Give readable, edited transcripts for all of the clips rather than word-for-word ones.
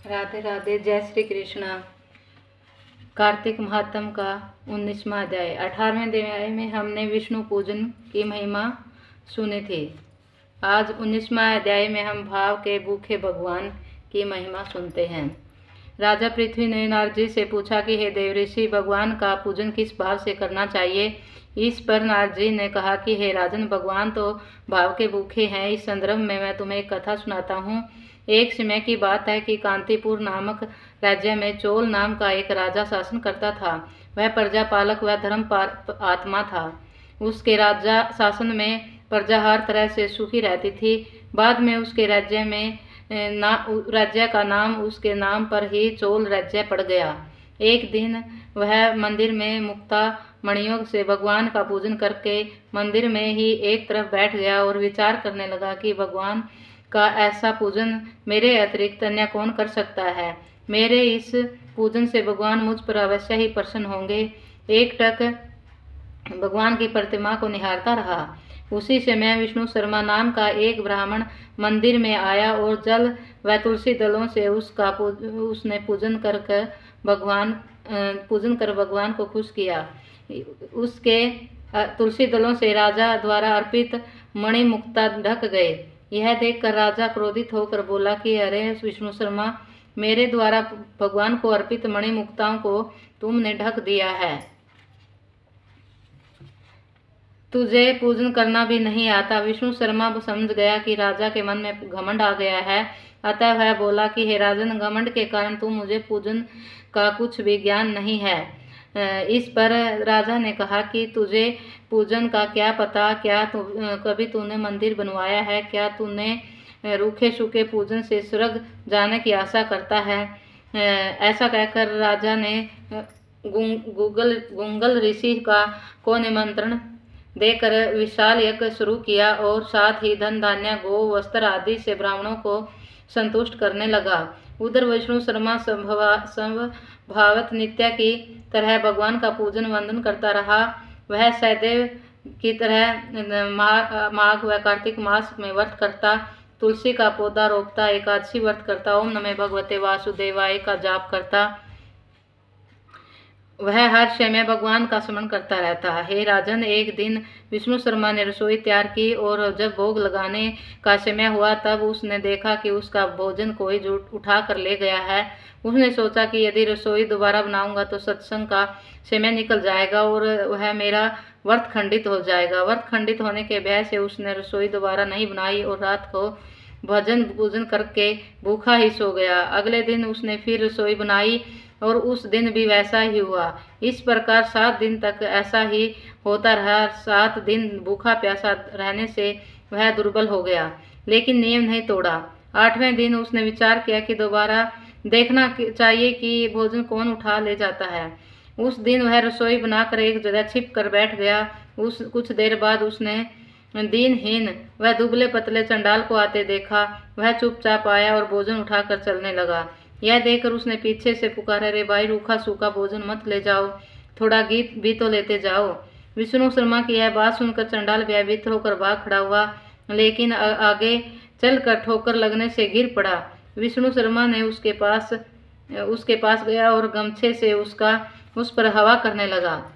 राधे राधे। जय श्री कृष्णा। कार्तिक महात्म का 19वां अध्याय। 18वें अध्याय में हमने विष्णु पूजन की महिमा सुनी थी। आज 19वां अध्याय में हम भाव के भूखे भगवान की महिमा सुनते हैं। राजा पृथ्वी ने नारद जी से पूछा कि हे देव ऋषि, भगवान का पूजन किस भाव से करना चाहिए। इस पर नारद जी ने कहा कि हे राजन, भगवान तो भाव के भूखे हैं। इस संदर्भ में मैं तुम्हें एक कथा सुनाता हूँ। एक समय की बात है कि कांतिपुर नामक राज्य में चोल नाम का एक राजा शासन करता था। वह प्रजापालक व धर्म आत्मा था। उसके राजा शासन में प्रजा हर तरह से सुखी रहती थी। बाद में उसके राज्य का नाम उसके नाम पर ही चोल राज्य पड़ गया। एक दिन वह मंदिर में मुक्ता मणियों से भगवान का पूजन करके मंदिर में ही एक तरफ बैठ गया और विचार करने लगा कि भगवान का ऐसा पूजन मेरे अतिरिक्त अन्य कौन कर सकता है। मेरे इस पूजन से भगवान मुझ पर अवश्य ही प्रसन्न होंगे। एक टक भगवान की प्रतिमा को निहारता रहा। उसी समय विष्णु शर्मा नाम का एक ब्राह्मण मंदिर में आया और जल व तुलसी दलों से उसने पूजन कर भगवान को खुश किया। उसके तुलसी दलों से राजा द्वारा अर्पित मणिमुक्ता ढक गए। यह देखकर राजा क्रोधित होकर बोला कि अरे विष्णु शर्मा, मेरे द्वारा भगवान को अर्पित मणिमुक्ताओं को तुमने ढक दिया है। तुझे पूजन करना भी नहीं आता। विष्णु शर्मा समझ गया कि राजा के मन में घमंड आ गया है। अतः वह बोला कि हे राजन, घमंड के कारण तुम मुझे पूजन का कुछ भी ज्ञान नहीं है। इस पर राजा ने कहा कि तुझे पूजन का क्या पता? क्या कभी तूने मंदिर बनवाया है? क्या तूने रूखे सूखे पूजन से स्वर्ग जाने की आशा करता है? ऐसा कहकर राजा ने गुंगल ऋषि को निमंत्रण देकर विशाल यज्ञ शुरू किया और साथ ही धन धान्य गो वस्त्र आदि से ब्राह्मणों को संतुष्ट करने लगा। उधर विष्णु शर्मा संभावत नित्य की तरह भगवान का पूजन वंदन करता रहा। वह सदैव की तरह माघ व कार्तिक मास में व्रत करता, तुलसी का पौधा रोपता, एकादशी व्रत करता, ओम नमः भगवते वासुदेवाय का जाप करता। वह हर समय भगवान का स्मरण करता रहता। हे राजन, एक दिन विष्णु शर्मा ने रसोई तैयार की और जब भोग लगाने का समय हुआ तब उसने देखा कि उसका भोजन कोई उठा कर ले गया है। उसने सोचा कि यदि रसोई दोबारा बनाऊंगा तो सत्संग का समय निकल जाएगा और वह मेरा व्रत खंडित हो जाएगा। व्रत खंडित होने के भय से उसने रसोई दोबारा नहीं बनाई और रात को भजन पूजन करके भूखा ही सो गया। अगले दिन उसने फिर रसोई बनाई और उस दिन भी वैसा ही हुआ। इस प्रकार 7 दिन तक ऐसा ही होता रहा। 7 दिन भूखा प्यासा रहने से वह दुर्बल हो गया, लेकिन नियम नहीं तोड़ा। 8वें दिन उसने विचार किया कि दोबारा देखना चाहिए कि भोजन कौन उठा ले जाता है। उस दिन वह रसोई बनाकर एक जगह छिप कर बैठ गया। कुछ देर बाद उसने दीनहीन वह दुबले पतले चंडाल को आते देखा। वह चुपचाप आया और भोजन उठाकर चलने लगा। यह देखकर उसने पीछे से पुकारा, रे भाई, रूखा सूखा भोजन मत ले जाओ, थोड़ा गीत भी तो लेते जाओ। विष्णु शर्मा की यह बात सुनकर चंडाल भयभीत होकर भाग खड़ा हुआ, लेकिन आगे चलकर ठोकर लगने से गिर पड़ा। विष्णु शर्मा ने उसके पास गया और गमछे से उस पर हवा करने लगा।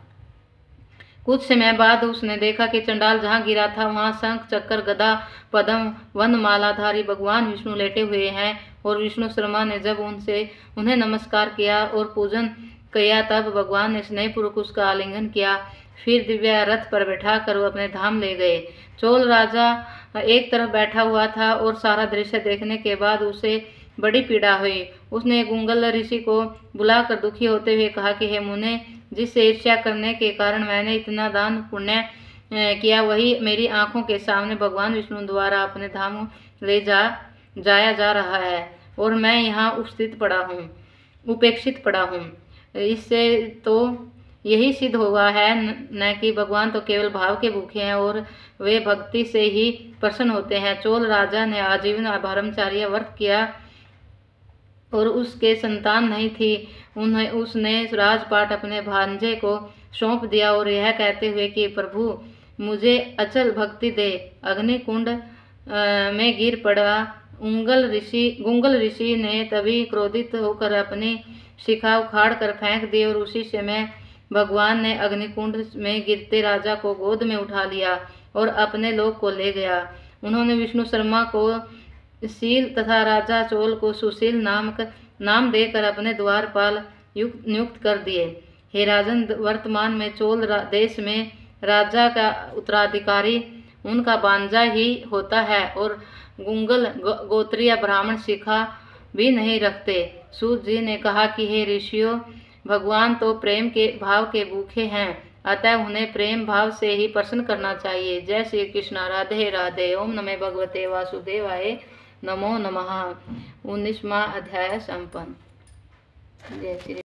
कुछ समय बाद उसने देखा कि चंडाल जहाँ गिरा था वहाँ शंख चक्र गदा पद्म वन मालाधारी भगवान विष्णु लेटे हुए हैं। और विष्णु शर्मा ने जब उन्हें नमस्कार किया और पूजन किया तब भगवान ने स्नेहपूर्वक उसका आलिंगन किया। फिर दिव्य रथ पर बैठाकर वो अपने धाम ले गए। चोल राजा एक तरफ बैठा हुआ था और सारा दृश्य देखने के बाद उसे बड़ी पीड़ा हुई। उसने गुंगल ऋषि को बुलाकर दुखी होते हुए कहा कि हे मुने, जिससे ईर्ष्या करने के कारण मैंने इतना दान पुण्य किया, वही मेरी आंखों के सामने भगवान विष्णु द्वारा अपने धाम ले जाया जा रहा है और मैं यहाँ उपेक्षित पड़ा हूँ। इससे तो यही सिद्ध हुआ है न कि भगवान तो केवल भाव के भूखे हैं और वे भक्ति से ही प्रसन्न होते हैं। चोल राजा ने आजीवन ब्रह्मचर्य व्रत किया और उसके संतान नहीं थी। उसने राजपाट अपने भांजे को सौंप दिया और यह कहते हुए कि प्रभु, मुझे अचल भक्ति दे। अग्निकुंड में गिर पड़ा गुंगल ऋषि ने तभी क्रोधित होकर अपनी शिखा उखाड़ कर फेंक दी और उसी समय भगवान ने अग्निकुंड में गिरते राजा को गोद में उठा लिया और अपने लोक को ले गया। उन्होंने विष्णु शर्मा को शील तथा राजा चोल को सुशील नाम देकर अपने द्वारपाल नियुक्त कर दिए। हे राजन, वर्तमान में चोल देश में राजा का उत्तराधिकारी उनका बांजा ही होता है और गुंगल गोत्रीय ब्राह्मण शिखा भी नहीं रखते। सूत जी ने कहा कि हे ऋषियों, भगवान तो प्रेम के भाव के भूखे हैं, अतः उन्हें प्रेम भाव से ही प्रसन्न करना चाहिए। जय श्री कृष्ण। राधे राधे। ओम नमः भगवते वासुदेवाय। नमो नमः। 19वां अध्याय संपन्न। जय श्री